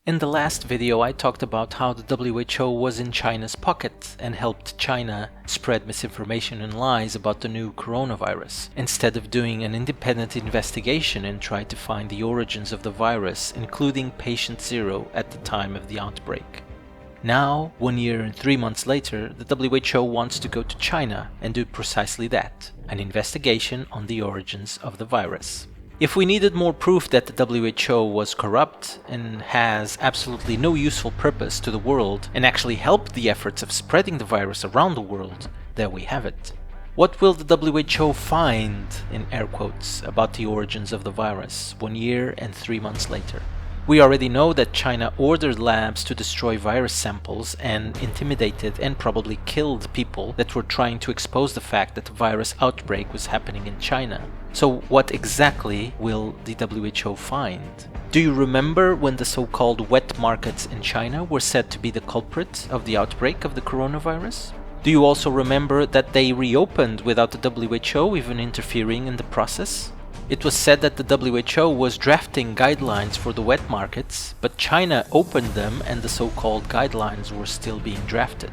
In the last video I talked about how the WHO was in China's pocket and helped China spread misinformation and lies about the new coronavirus, instead of doing an independent investigation and try to find the origins of the virus, including patient zero at the time of the outbreak. Now, 1 year and 3 months later, the WHO wants to go to China and do precisely that, an investigation on the origins of the virus. If we needed more proof that the WHO was corrupt and has absolutely no useful purpose to the world and actually helped the efforts of spreading the virus around the world, there we have it. What will the WHO find, in air quotes, about the origins of the virus 1 year and 3 months later? We already know that China ordered labs to destroy virus samples and intimidated and probably killed people that were trying to expose the fact that the virus outbreak was happening in China. So what exactly will the WHO find? Do you remember when the so-called wet markets in China were said to be the culprit of the outbreak of the coronavirus? Do you also remember that they reopened without the WHO even interfering in the process? It was said that the WHO was drafting guidelines for the wet markets, but China opened them and the so-called guidelines were still being drafted.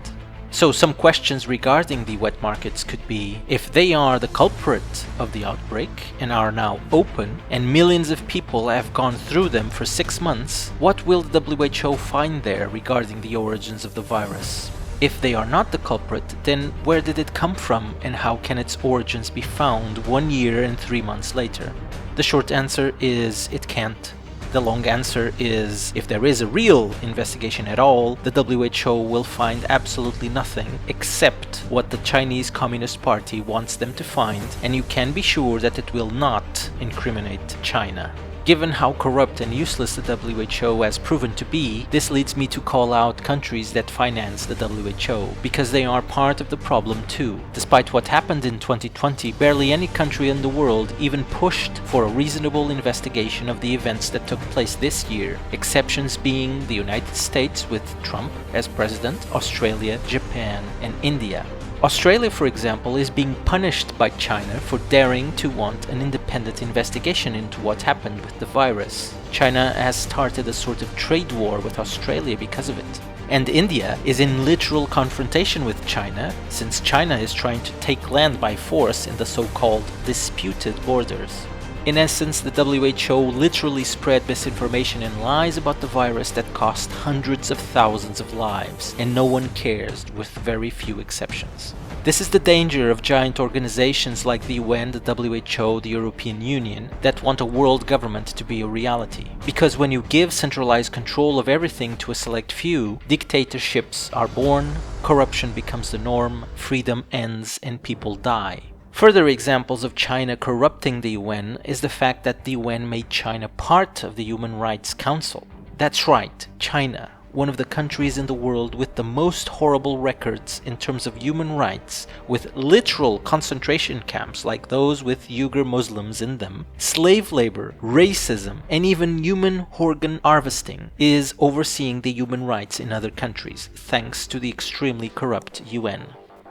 So some questions regarding the wet markets could be, if they are the culprit of the outbreak and are now open and millions of people have gone through them for 6 months, what will the WHO find there regarding the origins of the virus? If they are not the culprit, then where did it come from and how can its origins be found 1 year and 3 months later? The short answer is it can't. The long answer is, if there is a real investigation at all, the WHO will find absolutely nothing except what the Chinese Communist Party wants them to find, and you can be sure that it will not incriminate China. Given how corrupt and useless the WHO has proven to be, this leads me to call out countries that finance the WHO, because they are part of the problem too. Despite what happened in 2020, barely any country in the world even pushed for a reasonable investigation of the events that took place this year, exceptions being the United States with Trump as president, Australia, Japan, and India. Australia, for example, is being punished by China for daring to want an independent investigation into what happened with the virus. China has started a sort of trade war with Australia because of it. And India is in literal confrontation with China, since China is trying to take land by force in the so-called disputed borders. In essence, the WHO literally spread misinformation and lies about the virus that cost hundreds of thousands of lives, and no one cares, with very few exceptions. This is the danger of giant organizations like the UN, the WHO, the European Union, that want a world government to be a reality. Because when you give centralized control of everything to a select few, dictatorships are born, corruption becomes the norm, freedom ends, and people die. Further examples of China corrupting the UN is the fact that the UN made China part of the Human Rights Council. That's right, China, one of the countries in the world with the most horrible records in terms of human rights, with literal concentration camps like those with Uyghur Muslims in them, slave labor, racism, and even human organ harvesting, is overseeing the human rights in other countries, thanks to the extremely corrupt UN.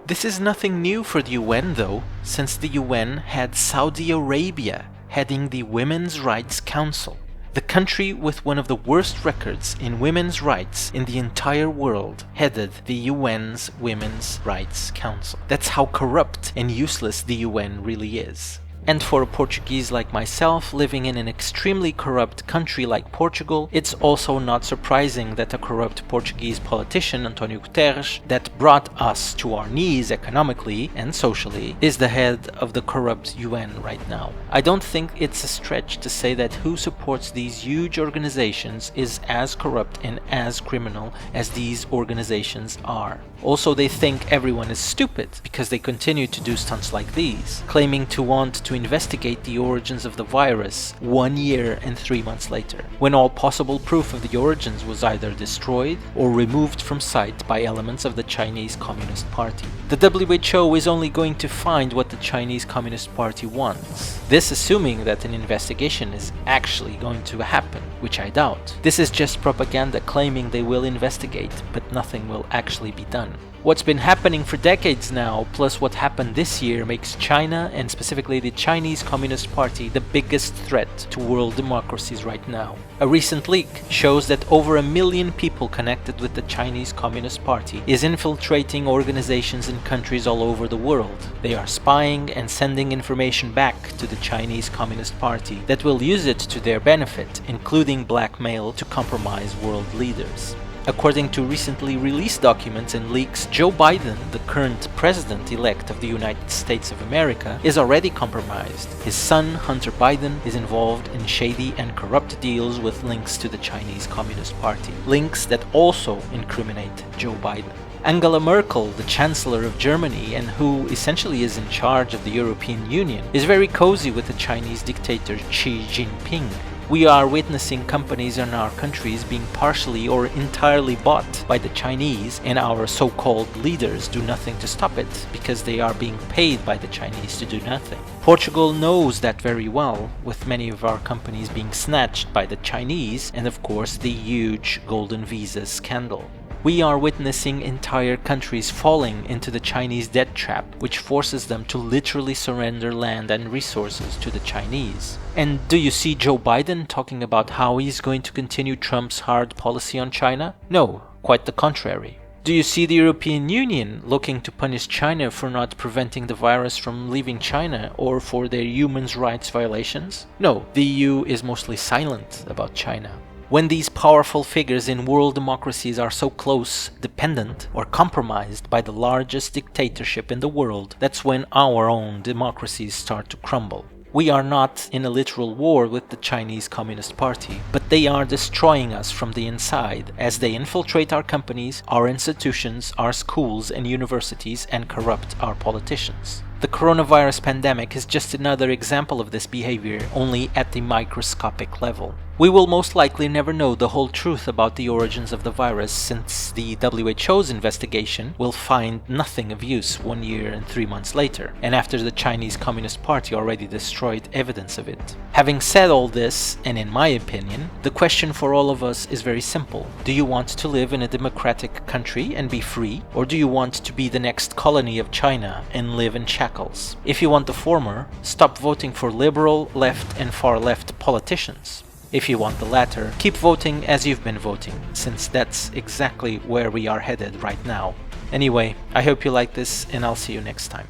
This is nothing new for the UN though, since the UN had Saudi Arabia heading the Women's Rights Council, the country with one of the worst records in women's rights in the entire world headed the UN's Women's Rights Council. That's how corrupt and useless the UN really is. And for a Portuguese like myself, living in an extremely corrupt country like Portugal, it's also not surprising that a corrupt Portuguese politician, António Guterres, that brought us to our knees economically and socially, is the head of the corrupt UN right now. I don't think it's a stretch to say that who supports these huge organizations is as corrupt and as criminal as these organizations are. Also, they think everyone is stupid because they continue to do stunts like these, claiming to want to investigate the origins of the virus 1 year and 3 months later, when all possible proof of the origins was either destroyed or removed from sight by elements of the Chinese Communist Party. The WHO is only going to find what the Chinese Communist Party wants. This assuming that an investigation is actually going to happen, which I doubt. This is just propaganda claiming they will investigate, but nothing will actually be done. What's been happening for decades now, plus what happened this year, makes China, and specifically the Chinese Communist Party, the biggest threat to world democracies right now. A recent leak shows that over 1 million people connected with the Chinese Communist Party is infiltrating organizations in countries all over the world. They are spying and sending information back to the Chinese Communist Party that will use it to their benefit, including blackmail to compromise world leaders. According to recently released documents and leaks, Joe Biden, the current president-elect of the United States of America, is already compromised. His son, Hunter Biden, is involved in shady and corrupt deals with links to the Chinese Communist Party, links that also incriminate Joe Biden. Angela Merkel, the Chancellor of Germany and who essentially is in charge of the European Union, is very cozy with the Chinese dictator Xi Jinping. We are witnessing companies in our countries being partially or entirely bought by the Chinese, and our so-called leaders do nothing to stop it because they are being paid by the Chinese to do nothing. Portugal knows that very well, with many of our companies being snatched by the Chinese and of course the huge golden visa scandal. We are witnessing entire countries falling into the Chinese debt trap, which forces them to literally surrender land and resources to the Chinese. And do you see Joe Biden talking about how he's going to continue Trump's hard policy on China? No, quite the contrary. Do you see the European Union looking to punish China for not preventing the virus from leaving China or for their human rights violations? No, the EU is mostly silent about China. When these powerful figures in world democracies are so close, dependent, or compromised by the largest dictatorship in the world, that's when our own democracies start to crumble. We are not in a literal war with the Chinese Communist Party, but they are destroying us from the inside as they infiltrate our companies, our institutions, our schools and universities, and corrupt our politicians. The coronavirus pandemic is just another example of this behavior, only at the microscopic level. We will most likely never know the whole truth about the origins of the virus, since the WHO's investigation will find nothing of use 1 year and 3 months later, and after the Chinese Communist Party already destroyed evidence of it. Having said all this, and in my opinion, the question for all of us is very simple. Do you want to live in a democratic country and be free, or do you want to be the next colony of China and live in shackles? If you want the former, stop voting for liberal, left and far left politicians. If you want the latter, keep voting as you've been voting, since that's exactly where we are headed right now. Anyway, I hope you like this, and I'll see you next time.